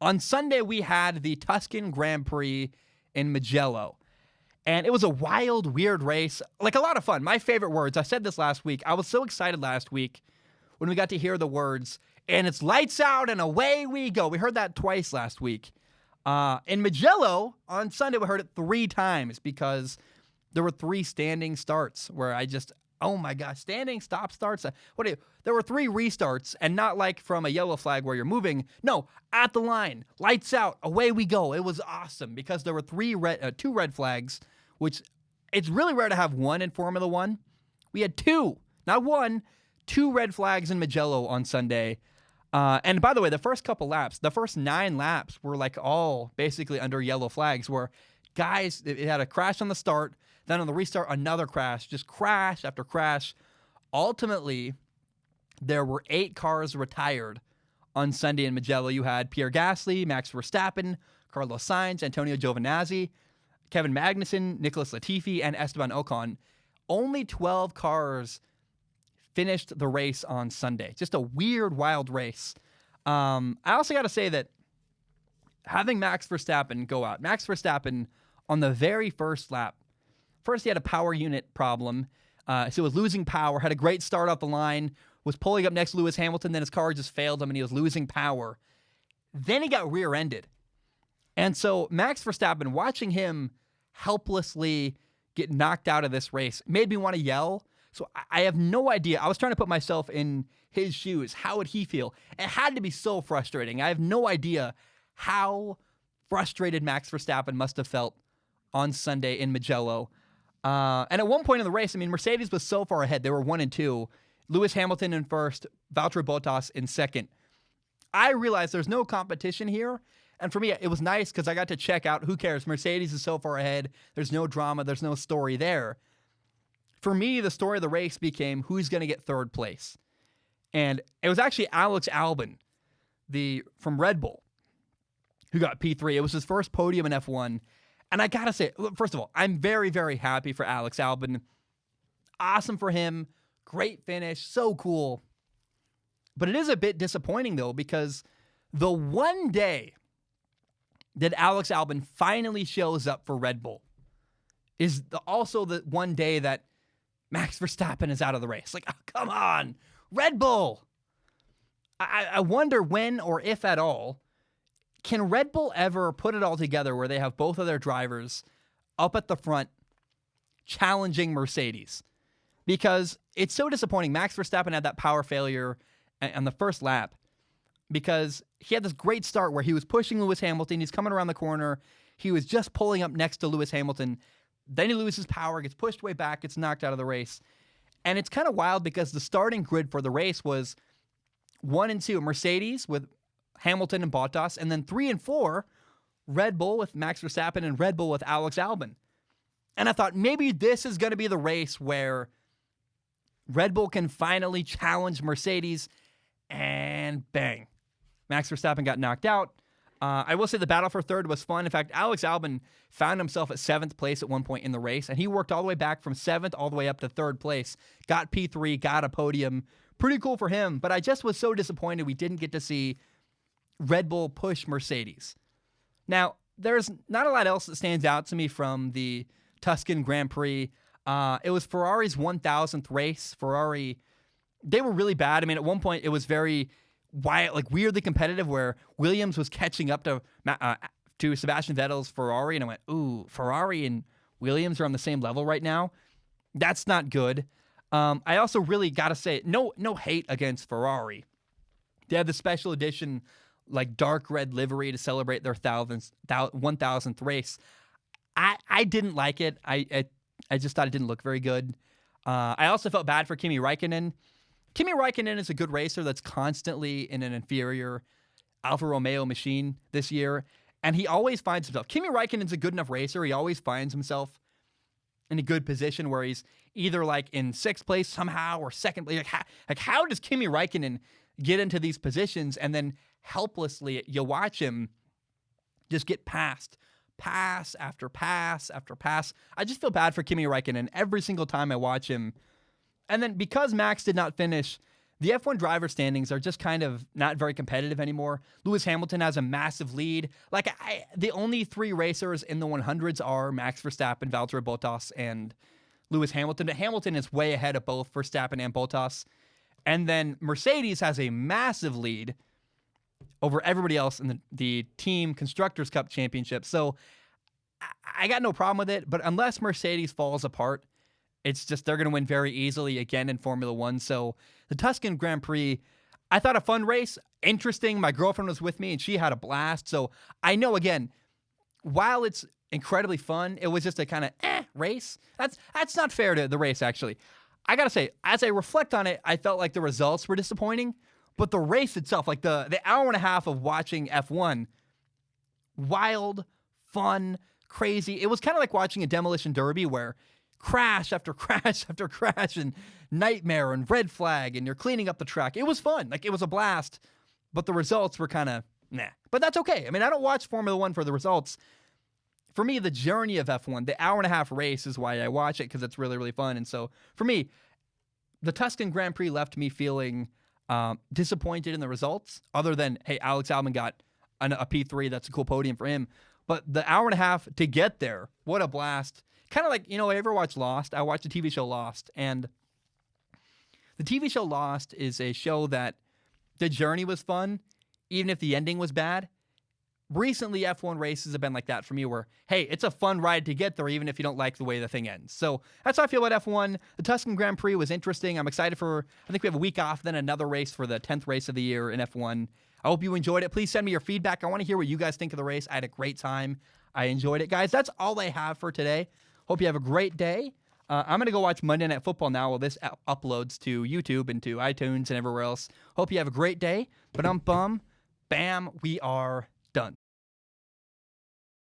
On Sunday, we had the Tuscan Grand Prix in Mugello. And it was a wild, weird race. Like, a lot of fun. My favorite words. I said this last week. I was so excited last week when we got to hear the words, and it's lights out and away we go. We heard that twice last week. In Mugello, on Sunday, we heard it 3 times because there were 3 standing starts where oh my gosh, standing stop starts. There were 3 restarts, and not like from a yellow flag where you're moving. No, at the line, lights out, away we go. It was awesome because there were 2 red flags, which it's really rare to have 1 in Formula One. We had 2, not 1, 2 red flags in Mugello on Sunday. And by the way, the first couple laps, the first 9 laps were like all basically under yellow flags where guys, it had a crash on the start, then on the restart, another crash, just crash after crash. Ultimately, there were 8 cars retired on Sunday in Mugello. You had Pierre Gasly, Max Verstappen, Carlos Sainz, Antonio Giovinazzi, Kevin Magnussen, Nicholas Latifi, and Esteban Ocon. Only 12 cars finished the race on Sunday. Just a weird, wild race. I also got to say that having Max Verstappen go out, Max Verstappen on the very first lap, first he had a power unit problem, so he was losing power, had a great start off the line, was pulling up next to Lewis Hamilton, then his car just failed him and he was losing power. Then he got rear-ended. And so Max Verstappen, watching him helplessly get knocked out of this race, made me want to yell. So I have no idea. I was trying to put myself in his shoes. How would he feel? It had to be so frustrating. I have no idea how frustrated Max Verstappen must have felt on Sunday in Mugello. And at one point in the race, I mean, Mercedes was so far ahead. They were 1 and 2. Lewis Hamilton in first, Valtteri Bottas in second. I realized there's no competition here. And for me, it was nice because I got to check out, who cares? Mercedes is so far ahead. There's no drama. There's no story there. For me, the story of the race became who's going to get third place. And it was actually Alex Albon, from Red Bull, who got P3. It was his first podium in F1. And I got to say, first of all, I'm very, very happy for Alex Albon. Awesome for him. Great finish. So cool. But it is a bit disappointing, though, because the one day that Alex Albon finally shows up for Red Bull is also the one day that Max Verstappen is out of the race. Like, oh, come on, Red Bull. I wonder when or if at all, can Red Bull ever put it all together where they have both of their drivers up at the front challenging Mercedes? Because it's so disappointing. Max Verstappen had that power failure on the first lap because he had this great start where he was pushing Lewis Hamilton. He's coming around the corner. He was just pulling up next to Lewis Hamilton. Then he loses power, gets pushed way back, gets knocked out of the race. And it's kind of wild because the starting grid for the race was 1 and 2, Mercedes with Hamilton and Bottas, and then 3 and 4, Red Bull with Max Verstappen and Red Bull with Alex Albon. And I thought maybe this is going to be the race where Red Bull can finally challenge Mercedes, and bang, Max Verstappen got knocked out. I will say the battle for third was fun. In fact, Alex Albon found himself at 7th place at one point in the race, and he worked all the way back from 7th all the way up to 3rd place, got P3, got a podium. Pretty cool for him, but I just was so disappointed we didn't get to see Red Bull push Mercedes. Now, there's not a lot else that stands out to me from the Tuscan Grand Prix. It was Ferrari's 1,000th race. Ferrari, they were really bad. I mean, at one point, it was very weirdly competitive where Williams was catching up to Sebastian Vettel's Ferrari, and I went, ooh, Ferrari and Williams are on the same level right now. That's not good. I also really got to say, no hate against Ferrari. They had the special edition, like dark red livery to celebrate their 1,000th race. I didn't like it. I just thought it didn't look very good. I also felt bad for Kimi Räikkönen. Kimi Räikkönen is a good racer that's constantly in an inferior Alfa Romeo machine this year, and he always finds himself. Kimi Räikkönen's a good enough racer. He always finds himself in a good position where he's either like in 6th place somehow or 2nd place. How does Kimi Räikkönen get into these positions and then helplessly you watch him just get past pass after pass after pass? I just feel bad for Kimi Räikkönen every single time I watch him. And then because Max did not finish, The F1 driver standings are just kind of not very competitive anymore. Lewis Hamilton has a massive lead. Like, the only three racers in the 100s are Max Verstappen, Valtteri Bottas, and Lewis Hamilton. Hamilton is way ahead of both Verstappen and Bottas. And then Mercedes has a massive lead over everybody else in the Team Constructors' Cup Championship. So I got no problem with it, but unless Mercedes falls apart, it's just they're going to win very easily again in Formula One. So the Tuscan Grand Prix, I thought a fun race, interesting. My girlfriend was with me and she had a blast. So I know, again, while it's incredibly fun, it was just a kind of race. That's not fair to the race, actually. I got to say, as I reflect on it, I felt like the results were disappointing, but the race itself, like the hour and a half of watching F1, wild, fun, crazy. It was kind of like watching a demolition derby where crash after crash after crash and nightmare and red flag and you're cleaning up the track. It was fun. Like, it was a blast, but the results were kind of nah. But that's okay. I mean, I don't watch Formula One for the results. For me, the journey of F1, the hour and a half race is why I watch it, because it's really, really fun. And so for me, the Tuscan Grand Prix left me feeling disappointed in the results, other than, hey, Alex Albon got a P3. That's a cool podium for him. But the hour and a half to get there, what a blast. Kind of like, I ever watched Lost? I watched the TV show Lost. And the TV show Lost is a show that the journey was fun, even if the ending was bad. Recently, F1 races have been like that for me, where, hey, it's a fun ride to get there, even if you don't like the way the thing ends. So that's how I feel about F1. The Tuscan Grand Prix was interesting. I'm excited I think we have a week off, then another race for the 10th race of the year in F1. I hope you enjoyed it. Please send me your feedback. I want to hear what you guys think of the race. I had a great time. I enjoyed it. Guys, that's all I have for today. Hope you have a great day. I'm going to go watch Monday Night Football now while this uploads to YouTube and to iTunes and everywhere else. Hope you have a great day. Ba-dum-bum. Bam. We are done.